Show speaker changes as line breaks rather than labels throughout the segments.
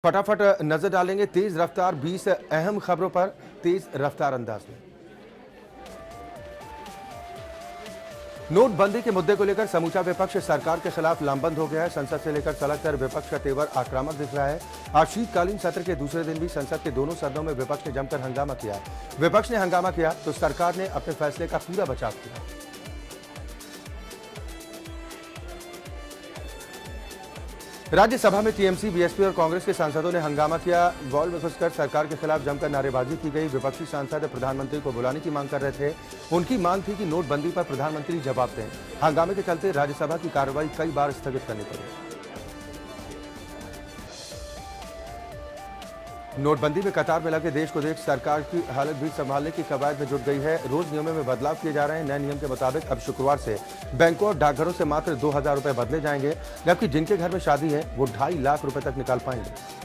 फटाफट नजर डालेंगे तेज रफ्तार 20 अहम खबरों पर तेज रफ्तार अंदाज में। नोटबंदी के मुद्दे को लेकर समूचा विपक्ष सरकार के खिलाफ लामबंद हो गया है। संसद से लेकर सड़क तक विपक्ष का तेवर आक्रामक दिख रहा है। आज शीतकालीन सत्र के दूसरे दिन भी संसद के दोनों सदनों में विपक्ष ने जमकर हंगामा किया। विपक्ष ने हंगामा किया तो सरकार ने अपने फैसले का पूरा बचाव किया। राज्यसभा में टीएमसी, बीएसपी और कांग्रेस के सांसदों ने हंगामा किया। वॉल में घुसकर सरकार के खिलाफ जमकर नारेबाजी की गई। विपक्षी सांसद प्रधानमंत्री को बुलाने की मांग कर रहे थे। उनकी मांग थी कि नोटबंदी पर प्रधानमंत्री जवाब दें। हंगामे के चलते राज्यसभा की कार्रवाई कई बार स्थगित करनी पड़ी। नोटबंदी में कतार में लगे देश को देख सरकार की हालत भी संभालने की कवायद में जुट गई है। रोज नियमों में बदलाव किए जा रहे हैं। नए नियम के मुताबिक अब शुक्रवार से बैंकों और डाकघरों से मात्र 2,000 रुपए बदले जाएंगे, जबकि जिनके घर में शादी है वो 2.5 लाख रुपए तक निकाल पाएंगे।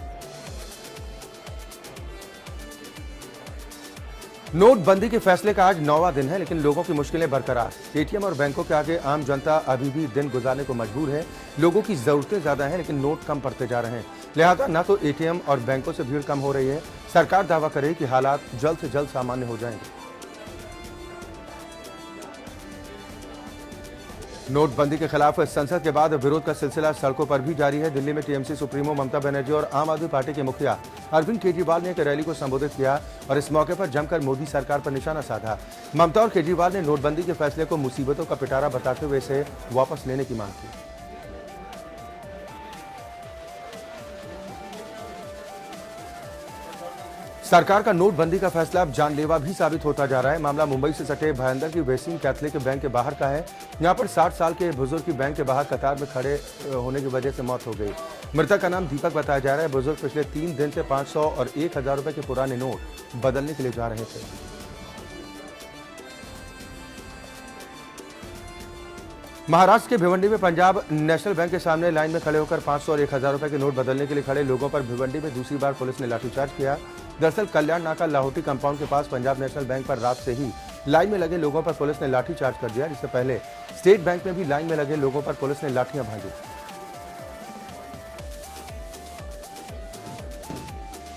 नोटबंदी के फैसले का आज 9वां दिन है, लेकिन लोगों की मुश्किलें बरकरार। एटीएम और बैंकों के आगे आम जनता अभी भी दिन गुजारने को मजबूर है। लोगों की जरूरतें ज्यादा हैं, लेकिन नोट कम पड़ते जा रहे हैं। लिहाजा न तो एटीएम और बैंकों से भीड़ कम हो रही है। सरकार दावा करे कि हालात जल्द से जल्द सामान्य हो जाएंगे। नोटबंदी के खिलाफ संसद के बाद विरोध का सिलसिला सड़कों पर भी जारी है। दिल्ली में टीएमसी सुप्रीमो ममता बनर्जी और आम आदमी पार्टी के मुखिया अरविंद केजरीवाल ने एक रैली को संबोधित किया और इस मौके पर जमकर मोदी सरकार पर निशाना साधा। ममता और केजरीवाल ने नोटबंदी के फैसले को मुसीबतों का पिटारा बताते हुए इसे वापस लेने की मांग की। सरकार का नोटबंदी का फैसला अब जानलेवा भी साबित होता जा रहा है। मामला मुंबई से सटे भयंदर की वेसिन कैथलिक बैंक के बाहर का है। यहां पर 60 साल के बुजुर्ग की बैंक के बाहर कतार में खड़े होने की वजह से मौत हो गई। मृतक का नाम दीपक बताया जा रहा है। बुजुर्ग पिछले 3 दिन से 500 और 1,000 रुपए के पुराने नोट बदलने के लिए जा रहे थे। महाराष्ट्र के भिवंडी में पंजाब नेशनल बैंक के सामने लाइन में खड़े होकर 500 और 1,000 रुपए के नोट बदलने के लिए खड़े लोगों पर भिवंडी में दूसरी बार पुलिस ने लाठीचार्ज किया। दरअसल कल्याण नाका लाहौटी कंपाउंड के पास पंजाब नेशनल बैंक पर रात से ही लाइन में लगे लोगों पर पुलिस ने लाठीचार्ज कर दिया। इससे पहले स्टेट बैंक में भी लाइन में लगे लोगों पर पुलिस ने लाठियां भांजी।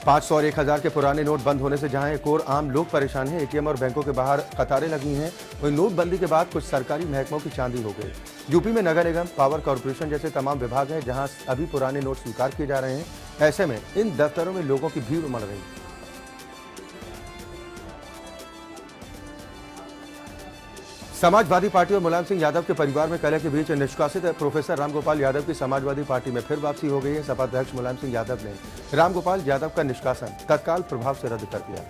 500 और 1,000 के पुराने नोट बंद होने से जहां एक और आम लोग परेशान हैं, एटीएम और बैंकों के बाहर कतारें लगी हैं, वहीं नोटबंदी के बाद कुछ सरकारी महकमों की चांदी हो गई। यूपी में नगर निगम, पावर कॉर्पोरेशन जैसे तमाम विभाग हैं जहां अभी पुराने नोट स्वीकार किए जा रहे हैं। ऐसे में इन दफ्तरों में लोगों की भीड़ उमड़ रही है। समाजवादी पार्टी और मुलायम सिंह यादव के परिवार में कलह के बीच निष्कासित प्रोफेसर रामगोपाल यादव की समाजवादी पार्टी में फिर वापसी हो गई है। सपा अध्यक्ष मुलायम सिंह यादव ने रामगोपाल यादव का निष्कासन तत्काल प्रभाव से रद्द कर दिया।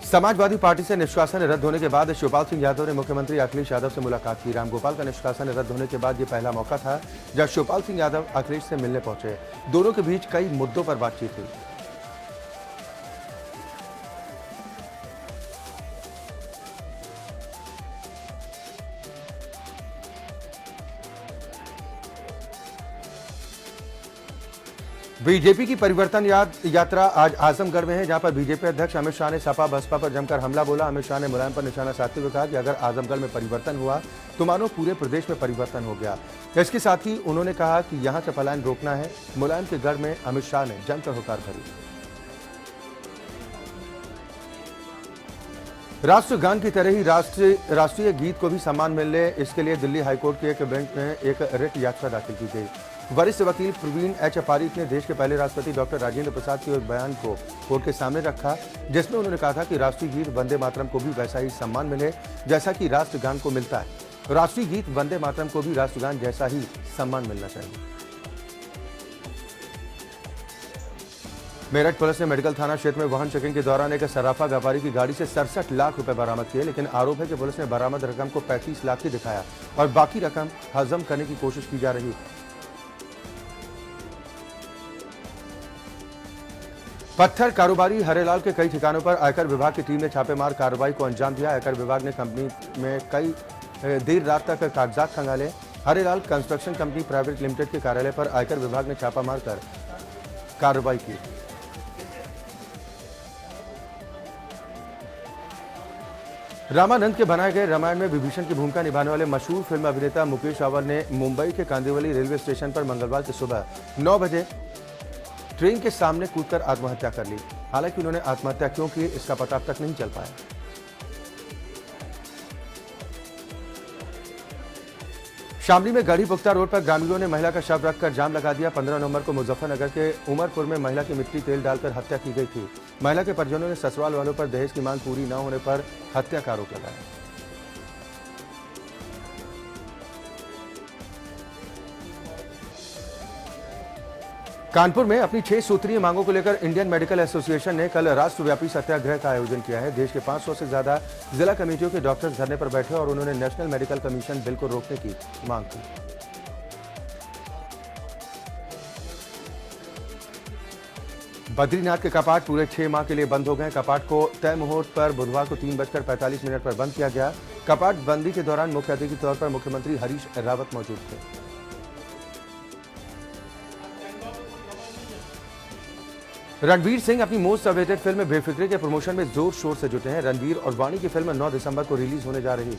समाजवादी पार्टी से निष्कासन रद्द होने के बाद शिवपाल सिंह यादव ने मुख्यमंत्री अखिलेश यादव से मुलाकात की। रामगोपाल का निष्कासन रद्द होने के बाद यह पहला मौका था जब शिवपाल सिंह यादव अखिलेश से मिलने पहुंचे। दोनों के बीच कई मुद्दों पर बातचीत हुई। बीजेपी की परिवर्तन यात्रा आज आजमगढ़ में है, जहां पर बीजेपी अध्यक्ष अमित शाह ने सपा बसपा पर जमकर हमला बोला। अमित शाह ने मुलायम पर निशाना साधते हुए कहा कि अगर आजमगढ़ में परिवर्तन हुआ तो मानो पूरे प्रदेश में परिवर्तन हो गया। इसके साथ ही उन्होंने कहा कि यहां से पलायन रोकना है। मुलायम के गढ़ में अमित शाह ने जमकर हुंकार भरी। राष्ट्रगान की तरह ही राष्ट्रीय गीत को भी सम्मान मिले, इसके लिए दिल्ली हाईकोर्ट की एक बेंच में एक रिट याचिका दाखिल की गई। वरिष्ठ वकील प्रवीण एच पारीक ने देश के पहले राष्ट्रपति डॉक्टर राजेंद्र प्रसाद के एक बयान को कोर्ट के सामने रखा, जिसमें उन्होंने कहा था कि राष्ट्रीय गीत वंदे मातरम को भी वैसा ही सम्मान मिले जैसा कि राष्ट्रगान को मिलता है। राष्ट्रीय गीत वंदे मातरम को भी राष्ट्रगान जैसा ही सम्मान मिलना चाहिए। मेरठ पुलिस ने मेडिकल थाना क्षेत्र में वाहन चेकिंग के दौरान एक सराफा व्यापारी की गाड़ी से 67 लाख रुपए बरामद किए, लेकिन आरोप है कि पुलिस ने बरामद रकम को 35 लाख ही दिखाया और बाकी रकम हजम करने की कोशिश की जा रही है। पत्थर कारोबारी हरेलाल के कई ठिकानों पर आयकर विभाग की टीम ने छापेमार कार्रवाई को अंजाम दिया। आयकर विभाग ने कंपनी में कई देर रात तक कागजात खंगाले। Harelal construction company private limited के कार्यालय पर आयकर विभाग ने छापा मारकर कार्रवाई की। रामानंद के बनाए गए रामायण में विभीषण की भूमिका निभाने वाले मशहूर फिल्म अभिनेता मुकेश रावल ने मुंबई के कांदिवली रेलवे स्टेशन पर मंगलवार की सुबह 9 बजे ट्रेन के सामने कूदकर आत्महत्या कर ली। हालांकि उन्होंने आत्महत्या क्यों की, इसका पता अब तक नहीं चल पाया। शामली में गढ़ी पुख्ता रोड पर ग्रामीणों ने महिला का शव रखकर जाम लगा दिया। 15 नवंबर को मुजफ्फरनगर के उमरपुर में महिला की मिट्टी तेल डालकर हत्या की गई थी। महिला के परिजनों ने ससुराल वालों पर दहेज की मांग पूरी न होने पर हत्या का आरोप लगाया। कानपुर में अपनी 6 सूत्रीय मांगों को लेकर इंडियन मेडिकल एसोसिएशन ने कल राष्ट्रव्यापी सत्याग्रह का आयोजन किया है। देश के 500 से ज्यादा जिला कमेटियों के डॉक्टर्स धरने पर बैठे और उन्होंने नेशनल मेडिकल कमीशन बिल को रोकने की मांग की। बद्रीनाथ के कपाट पूरे 6 माह के लिए बंद हो गए। कपाट को तय मुहूर्त पर बुधवार को 3:45 पर बंद किया गया। कपाट बंदी के दौरान मुख्य अतिथि के तौर पर मुख्यमंत्री हरीश रावत मौजूद थे। रणवीर सिंह अपनी मोस्ट अवेटेड फिल्म बेफिक्री के प्रमोशन में जोर शोर से जुटे हैं। रणवीर और वाणी की फिल्म 9 दिसंबर को रिलीज होने जा रही है।